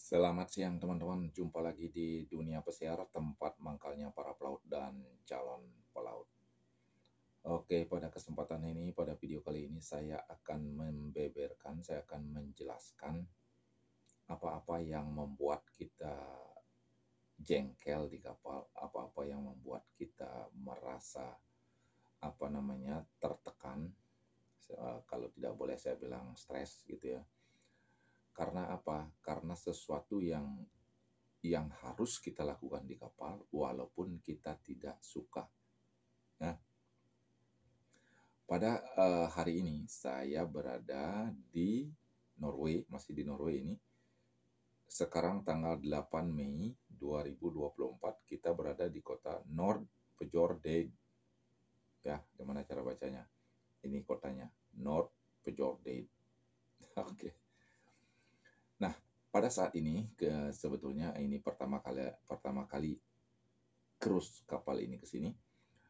Selamat siang teman-teman, jumpa lagi di Dunia Pesiar, tempat mangkalnya para pelaut dan calon pelaut. Oke, pada kesempatan ini, pada video kali ini saya akan saya akan menjelaskan apa-apa yang membuat kita jengkel di kapal, apa-apa yang membuat kita merasa tertekan. Kalau tidak boleh saya bilang stres gitu ya. Karena apa? Karena sesuatu yang harus kita lakukan di kapal walaupun kita tidak suka. Nah, pada hari ini saya berada di Norway, masih di Norway ini. Sekarang tanggal 8 Mei 2024 kita berada di kota Nordfjordeid. Ya, gimana cara bacanya? Ini kotanya, Nordfjordeid. Oke. Nah, pada saat ini sebetulnya ini pertama kali cruise kapal ini ke sini.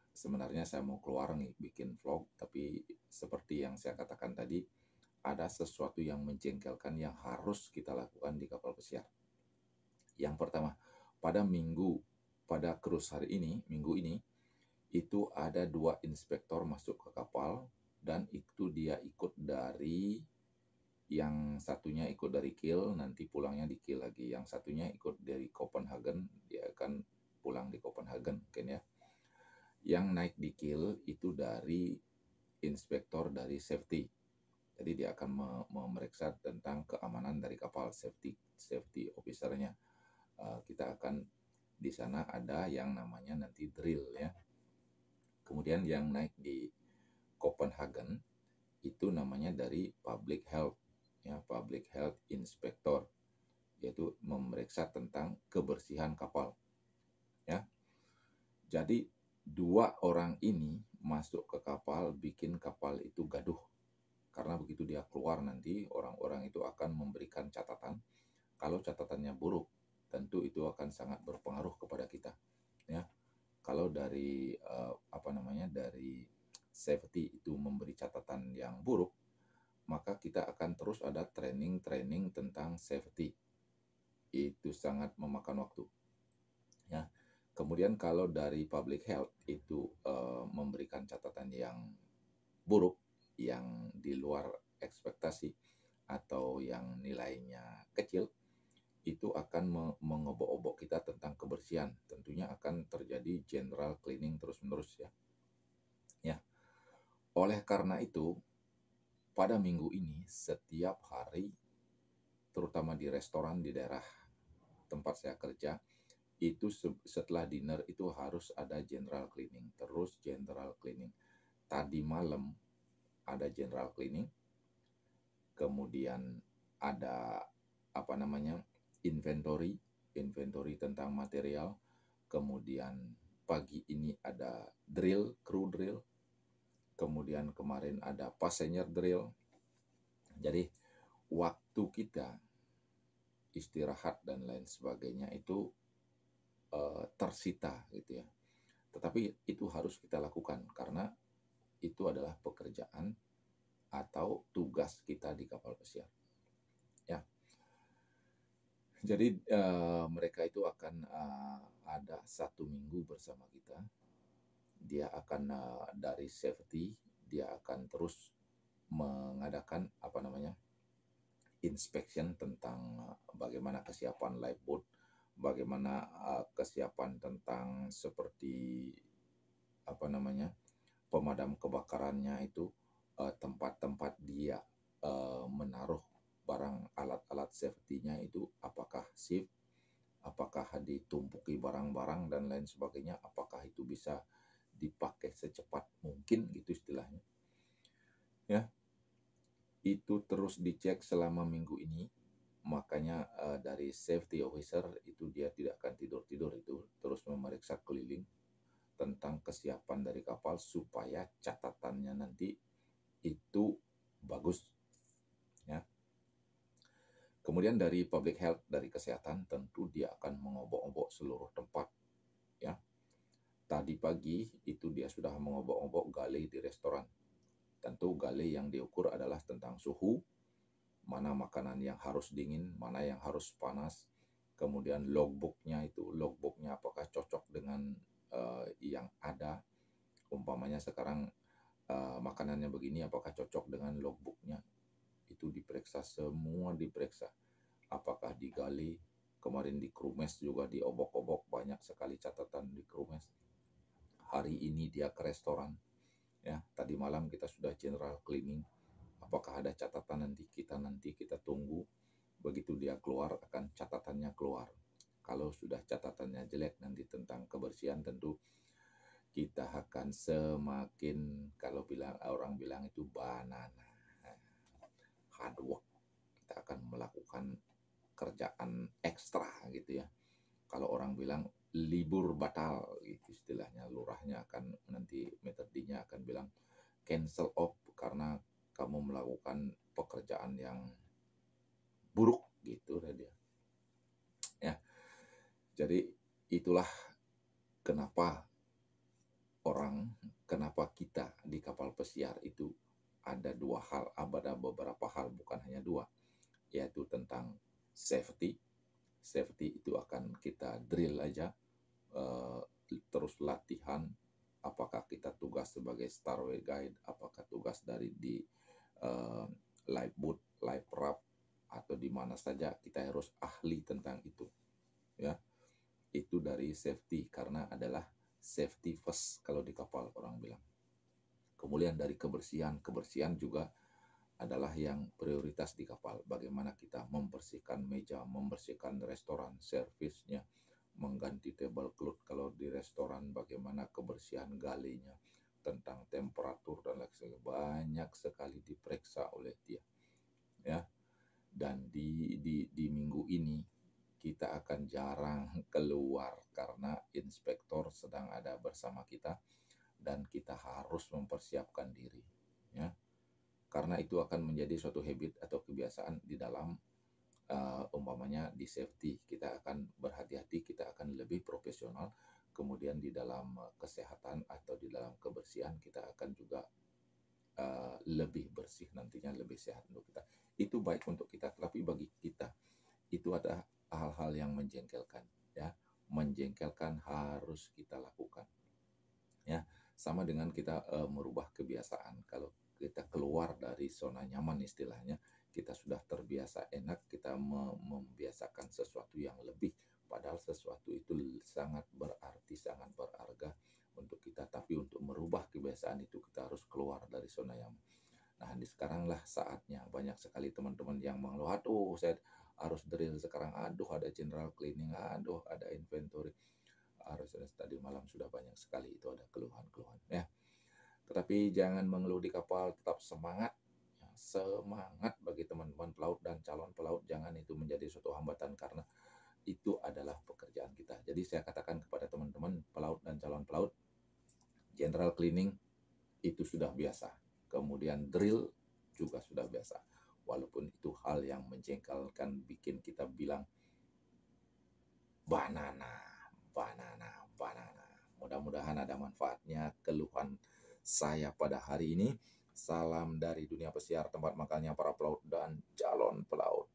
Sebenarnya saya mau keluar nih bikin vlog, tapi seperti yang saya katakan tadi, ada sesuatu yang menjengkelkan yang harus kita lakukan di kapal pesiar. Yang pertama, pada cruise hari ini, minggu ini, itu ada 2 inspektor masuk ke kapal, dan itu dia ikut dari, yang satunya ikut dari Kiel, nanti pulangnya di Kiel lagi. Yang satunya ikut dari Copenhagen, dia akan pulang di Copenhagen mungkin ya. Yang naik di Kiel itu dari inspektor dari safety. Jadi dia akan memeriksa tentang keamanan dari kapal, safety officernya. Kita akan di sana ada yang namanya nanti drill ya. Kemudian yang naik di Copenhagen itu namanya dari public health ya, public health inspector, yaitu memeriksa tentang kebersihan kapal ya. Jadi 2 orang ini masuk ke kapal bikin kapal itu gaduh. Karena begitu dia keluar nanti orang-orang itu akan memberikan catatan. Kalau catatannya buruk, tentu itu akan sangat berpengaruh kepada kita ya. Kalau dari dari safety itu memberi catatan yang buruk, maka kita akan terus ada training tentang safety. Itu sangat memakan waktu ya. Kemudian kalau dari public health itu memberikan catatan yang buruk, yang di luar ekspektasi atau yang nilainya kecil, itu akan mengobok-obok kita tentang kebersihan. Tentunya akan terjadi general cleaning terus-menerus ya. Ya. Oleh karena itu, pada minggu ini setiap hari, terutama di restoran di daerah tempat saya kerja, itu setelah dinner itu harus ada general cleaning, terus general cleaning. Tadi malam ada general cleaning, kemudian ada inventory tentang material, kemudian pagi ini ada crew drill, kemudian kemarin ada passenger drill. Jadi waktu kita istirahat dan lain sebagainya itu tersita gitu ya. Tetapi itu harus kita lakukan karena itu adalah pekerjaan atau tugas kita di kapal pesiar. Ya. Jadi mereka itu akan ada 1 minggu bersama kita. Dia akan dari safety, dia akan terus mengadakan inspection tentang bagaimana kesiapan lifeboat, bagaimana kesiapan tentang seperti pemadam kebakarannya itu, tempat-tempat dia menaruh barang, alat-alat safety-nya itu apakah safe, apakah ditumpuki barang-barang dan lain sebagainya, apakah itu bisa dipakai secepat mungkin gitu istilahnya. Ya. Itu terus dicek selama minggu ini. Makanya dari safety officer itu dia tidak akan tidur-tidur, itu terus memeriksa keliling tentang kesiapan dari kapal supaya catatannya nanti itu bagus ya. Kemudian dari public health, dari kesehatan, tentu dia akan mengobok-obok seluruh tempat ya. Tadi pagi itu dia sudah mengobok-obok galley di restoran. Tentu galley yang diukur adalah tentang suhu, mana makanan yang harus dingin, mana yang harus panas. Kemudian logbooknya apakah cocok dengan yang ada. Umpamanya sekarang makanannya begini, apakah cocok dengan logbooknya. Itu diperiksa, semua diperiksa. Apakah digali, kemarin di Krumes juga diobok-obok, banyak sekali catatan di Krumes. Hari ini dia ke restoran, ya tadi malam kita sudah general cleaning. Apakah ada catatan nanti kita tunggu, begitu dia keluar akan catatannya keluar. Kalau sudah catatannya jelek nanti tentang kebersihan, tentu kita akan semakin, kalau orang bilang itu banana, hard work. Kita akan melakukan kerjaan ekstra gitu ya. Kalau orang bilang libur batal gitu istilahnya, lurahnya akan nanti metodenya akan bilang cancel off karena kamu melakukan pekerjaan yang buruk gitu dia. Ya. Jadi itulah kenapa kita di kapal pesiar itu ada beberapa hal, bukan hanya dua, yaitu tentang safety. Safety itu akan kita drill aja, terus latihan. Apakah kita tugas sebagai starway guide, apakah tugas dari di lifeboat, life raft, atau di mana saja kita harus ahli tentang itu. Ya, itu dari safety, karena adalah safety first kalau di kapal orang bilang. Kemudian dari kebersihan juga adalah yang prioritas di kapal. Bagaimana kita membersihkan meja, membersihkan restoran, servisnya, mengganti tablecloth kalau di restoran, bagaimana kebersihan galinya, tentang temperatur dan lain sebagainya. Banyak sekali diperiksa oleh dia. Ya. Dan di minggu ini kita akan jarang keluar karena inspektor sedang ada bersama kita dan kita harus mempersiapkan diri, ya. Karena itu akan menjadi suatu habit atau kebiasaan di dalam umpamanya di safety, kita akan berhati-hati, kita akan lebih profesional. Kemudian di dalam kesehatan atau di dalam kebersihan kita akan juga lebih bersih nantinya, lebih sehat untuk kita. Itu baik untuk kita, tapi bagi kita itu ada hal-hal yang menjengkelkan, ya. Menjengkelkan harus kita lakukan, ya. Sama dengan kita merubah kebiasaan. Kalau kita keluar dari zona nyaman istilahnya, kita sudah terbiasa enak, kita membiasakan sesuatu yang lebih, padahal sesuatu itu sangat berarti, sangat berharga untuk kita. Tapi untuk merubah kebiasaan itu kita harus keluar dari zona nyaman. Nah, sekaranglah saatnya. Banyak sekali teman-teman yang mengeluh, aduh saya harus drill sekarang, aduh ada general cleaning, aduh ada inventory. Harus tadi malam sudah banyak sekali itu ada keluhan-keluhan, ya. Tetapi jangan mengeluh di kapal, tetap semangat. Ya, semangat bagi teman-teman pelaut dan calon pelaut, jangan itu menjadi suatu hambatan karena itu adalah pekerjaan kita. Jadi saya katakan kepada teman-teman pelaut dan calon pelaut, general cleaning itu sudah biasa. Kemudian drill juga sudah biasa. Walaupun itu hal yang menjengkelkan, bikin kita bilang banana. Mudah-mudahan ada manfaatnya keluhan saya pada hari ini. Salam dari dunia pesiar, tempat makalnya para pelaut dan calon pelaut.